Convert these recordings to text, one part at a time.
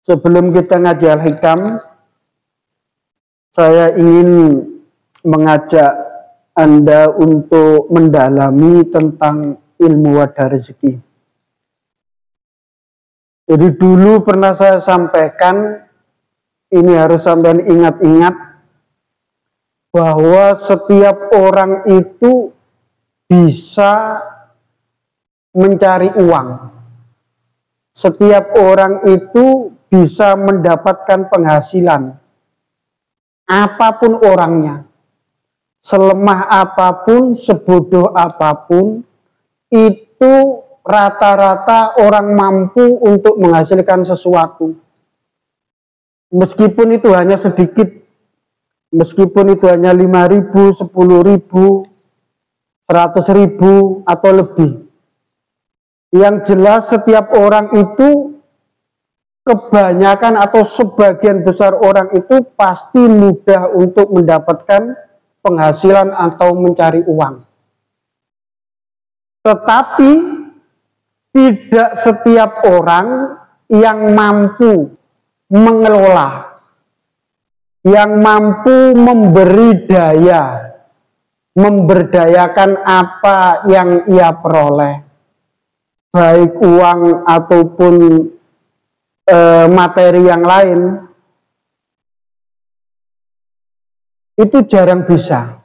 Sebelum kita ngaji Al-Hikam, saya ingin mengajak Anda untuk mendalami tentang ilmu wadah rezeki. Jadi dulu pernah saya sampaikan, ini harus sampai ingat-ingat, bahwa setiap orang itu bisa mencari uang. Setiap orang itu bisa mendapatkan penghasilan. Apapun orangnya, selemah apapun, sebodoh apapun, itu rata-rata orang mampu untuk menghasilkan sesuatu. Meskipun itu hanya sedikit, meskipun itu hanya 5.000, 10.000, 100.000 atau lebih. Yang jelas setiap orang itu, kebanyakan atau sebagian besar orang itu pasti mudah untuk mendapatkan penghasilan atau mencari uang. Tetapi tidak setiap orang yang mampu mengelola, yang mampu memberi daya, memberdayakan apa yang ia peroleh, baik uang ataupun materi yang lain, itu jarang bisa.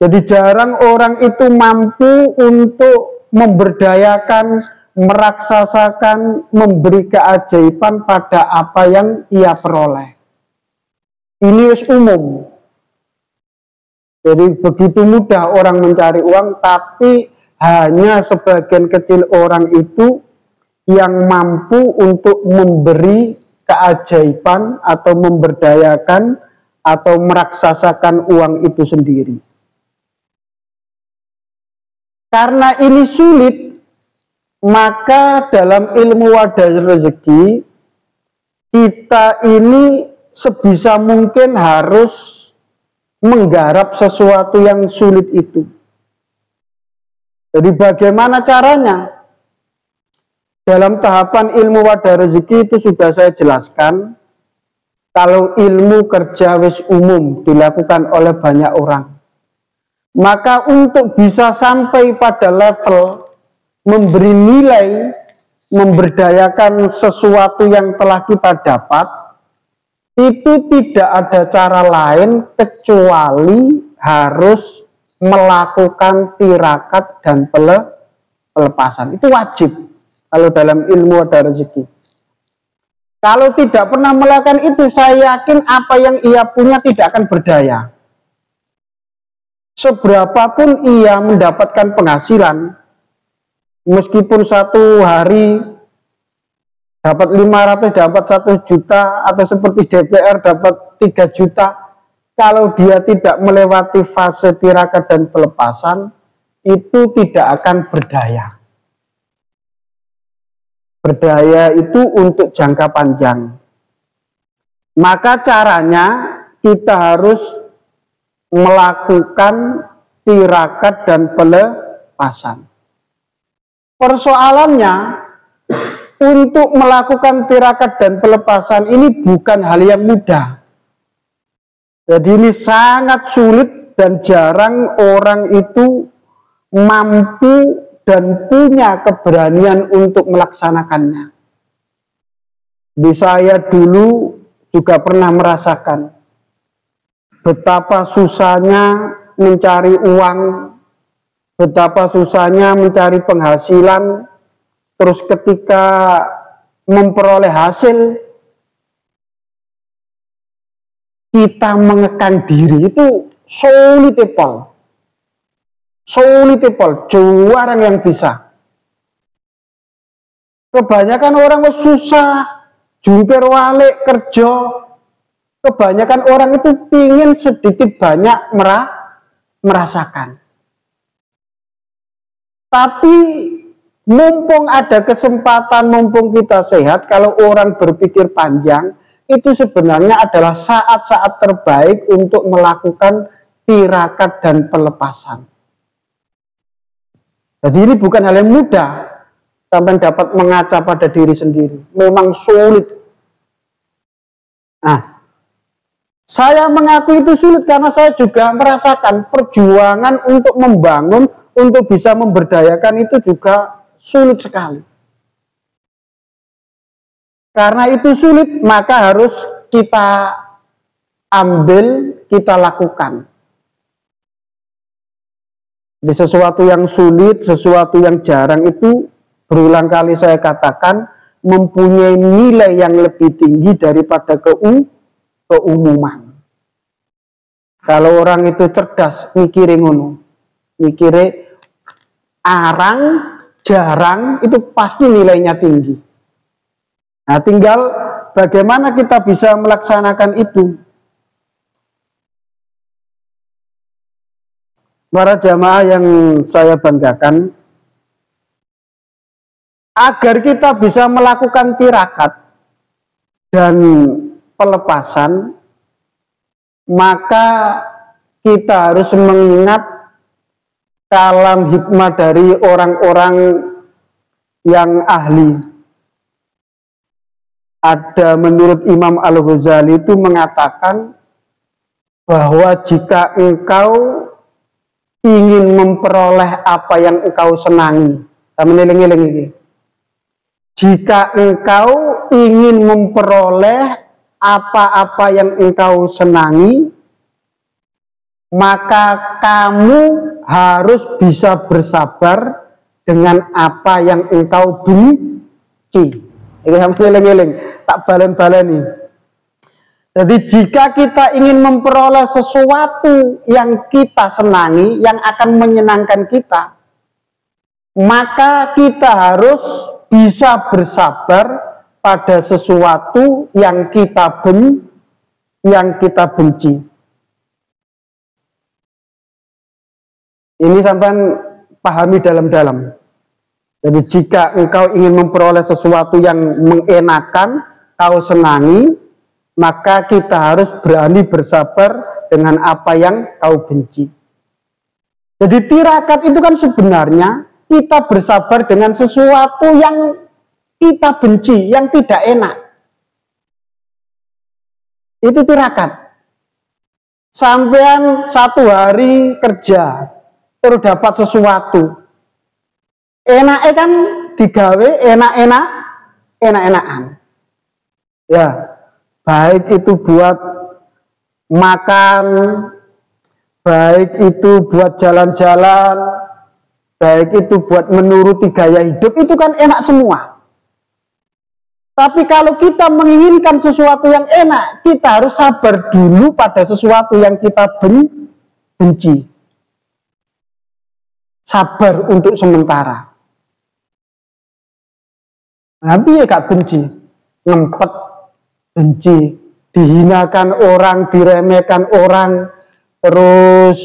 Jadi jarang orang itu mampu untuk memberdayakan, meraksasakan, memberi keajaiban pada apa yang ia peroleh. Ini umum. Jadi begitu mudah orang mencari uang, tapi hanya sebagian kecil orang itu yang mampu untuk memberi keajaiban atau memberdayakan atau meraksasakan uang itu sendiri. Karena ini sulit, maka dalam ilmu wadah rezeki kita ini sebisa mungkin harus menggarap sesuatu yang sulit itu. Jadi bagaimana caranya? Dalam tahapan ilmu wadah rezeki itu sudah saya jelaskan, kalau ilmu kerja wis umum dilakukan oleh banyak orang, maka untuk bisa sampai pada level memberi nilai, memberdayakan sesuatu yang telah kita dapat, itu tidak ada cara lain kecuali harus melakukan tirakat dan pelepasan. Itu wajib kalau dalam ilmu wadah rezeki. Kalau tidak pernah melakukan itu, saya yakin apa yang ia punya tidak akan berdaya. Seberapapun ia mendapatkan penghasilan, meskipun satu hari dapat 500, dapat 1 juta, atau seperti DPR dapat 3 juta, kalau dia tidak melewati fase tirakat dan pelepasan, itu tidak akan berdaya. Berdaya itu untuk jangka panjang. Maka caranya kita harus melakukan tirakat dan pelepasan. Persoalannya, untuk melakukan tirakat dan pelepasan ini bukan hal yang mudah. Jadi ini sangat sulit dan jarang orang itu mampu dan punya keberanian untuk melaksanakannya. Di saya dulu juga pernah merasakan betapa susahnya mencari uang, betapa susahnya mencari penghasilan, terus ketika memperoleh hasil, kita mengekang diri itu sulit people. Jarang yang bisa. Kebanyakan orang susah, jungkir walik kerja. Kebanyakan orang itu pingin sedikit banyak merasakan. Tapi mumpung ada kesempatan, mumpung kita sehat, kalau orang berpikir panjang, itu sebenarnya adalah saat-saat terbaik untuk melakukan tirakat dan pelepasan. Jadi ini bukan hal yang mudah sampai dapat mengaca pada diri sendiri. Memang sulit. Nah, saya mengaku itu sulit karena saya juga merasakan perjuangan untuk membangun, untuk bisa memberdayakan itu juga sulit sekali. Karena itu sulit, maka harus kita ambil, kita lakukan. Di sesuatu yang sulit, sesuatu yang jarang itu berulang kali saya katakan mempunyai nilai yang lebih tinggi daripada keumuman. Kalau orang itu cerdas, mikirin ngono, mikirin arang, jarang, itu pasti nilainya tinggi. Nah, tinggal bagaimana kita bisa melaksanakan itu. Para jamaah yang saya banggakan, agar kita bisa melakukan tirakat dan pelepasan, maka kita harus mengingat kalam hikmah dari orang-orang yang ahli. Ada menurut Imam Al-Ghazali itu mengatakan bahwa jika engkau ingin memperoleh apa yang engkau senangi, jika engkau ingin memperoleh apa-apa yang engkau senangi, maka kamu harus bisa bersabar dengan apa yang engkau benci. Tak balen-baleni. Jadi jika kita ingin memperoleh sesuatu yang kita senangi, yang akan menyenangkan kita, maka kita harus bisa bersabar pada sesuatu yang kita benci. Ini sampai pahami dalam-dalam. Jadi jika engkau ingin memperoleh sesuatu yang mengenakan, kau senangi, maka kita harus berani bersabar dengan apa yang kau benci. Jadi tirakat itu kan sebenarnya kita bersabar dengan sesuatu yang kita benci, yang tidak enak. Itu tirakat. Sampean satu hari kerja, terus dapat sesuatu. Enaknya kan digawe enak-enakan. Ya, baik itu buat makan, baik itu buat jalan-jalan, baik itu buat menuruti gaya hidup, itu kan enak semua. Tapi kalau kita menginginkan sesuatu yang enak, kita harus sabar dulu pada sesuatu yang kita benci. Sabar untuk sementara. Tapi ya gak benci, ngempet, benci, dihinakan orang, diremehkan orang, terus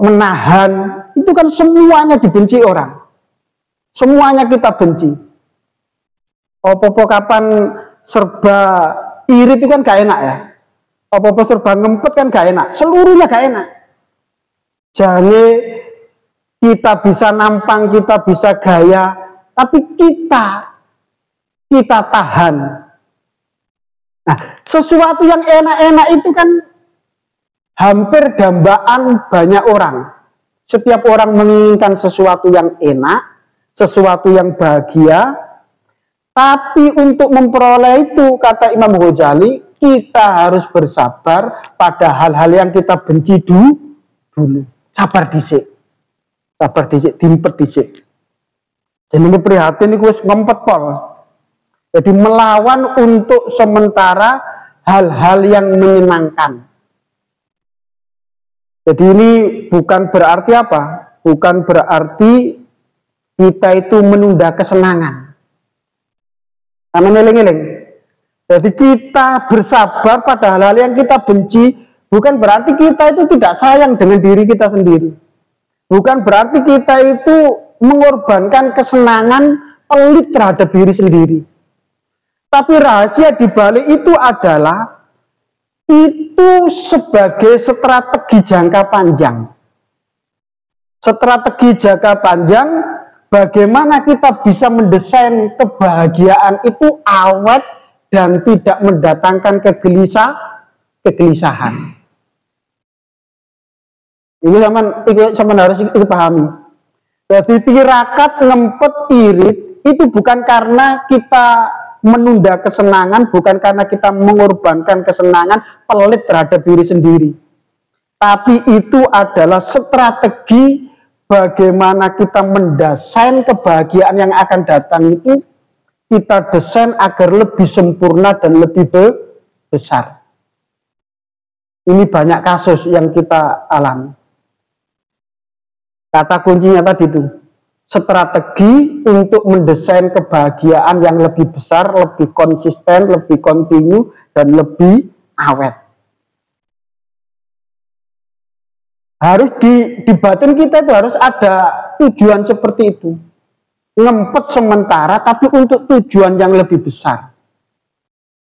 menahan, itu kan semuanya dibenci orang. Semuanya kita benci. Kapan serba irit itu kan gak enak ya. Serba ngempet kan gak enak, seluruhnya gak enak. Jangan kita bisa nampang, kita bisa gaya, tapi kita tahan. Nah, sesuatu yang enak-enak itu kan hampir dambaan banyak orang. Setiap orang menginginkan sesuatu yang enak, sesuatu yang bahagia, tapi untuk memperoleh itu, kata Imam Ghazali, kita harus bersabar pada hal-hal yang kita benci dulu. Sabar dhisik. Sabar dhisik, dimpet dhisik. Jadi ini prihatin ini wis ngempet pol. Jadi melawan untuk sementara hal-hal yang menyenangkan. Jadi ini bukan berarti apa? Bukan berarti kita itu menunda kesenangan. Karena ngeling-ngeling. Jadi kita bersabar pada hal-hal yang kita benci, bukan berarti kita itu tidak sayang dengan diri kita sendiri. Bukan berarti kita itu mengorbankan kesenangan pelit terhadap diri sendiri. Tapi rahasia di balik itu adalah itu sebagai strategi jangka panjang. Strategi jangka panjang, bagaimana kita bisa mendesain kebahagiaan itu awet dan tidak mendatangkan kegelisahan. Ini sama harus dipahami. Jadi tirakat, ngempet, irit itu bukan karena kita menunda kesenangan, bukan karena kita mengorbankan kesenangan, pelit terhadap diri sendiri. Tapi itu adalah strategi bagaimana kita mendesain kebahagiaan yang akan datang itu, kita desain agar lebih sempurna dan lebih besar. Ini banyak kasus yang kita alami. Kata kuncinya tadi itu, strategi untuk mendesain kebahagiaan yang lebih besar, lebih konsisten, lebih kontinu, dan lebih awet. Harus di batin kita itu harus ada tujuan seperti itu. Ngempet sementara, tapi untuk tujuan yang lebih besar.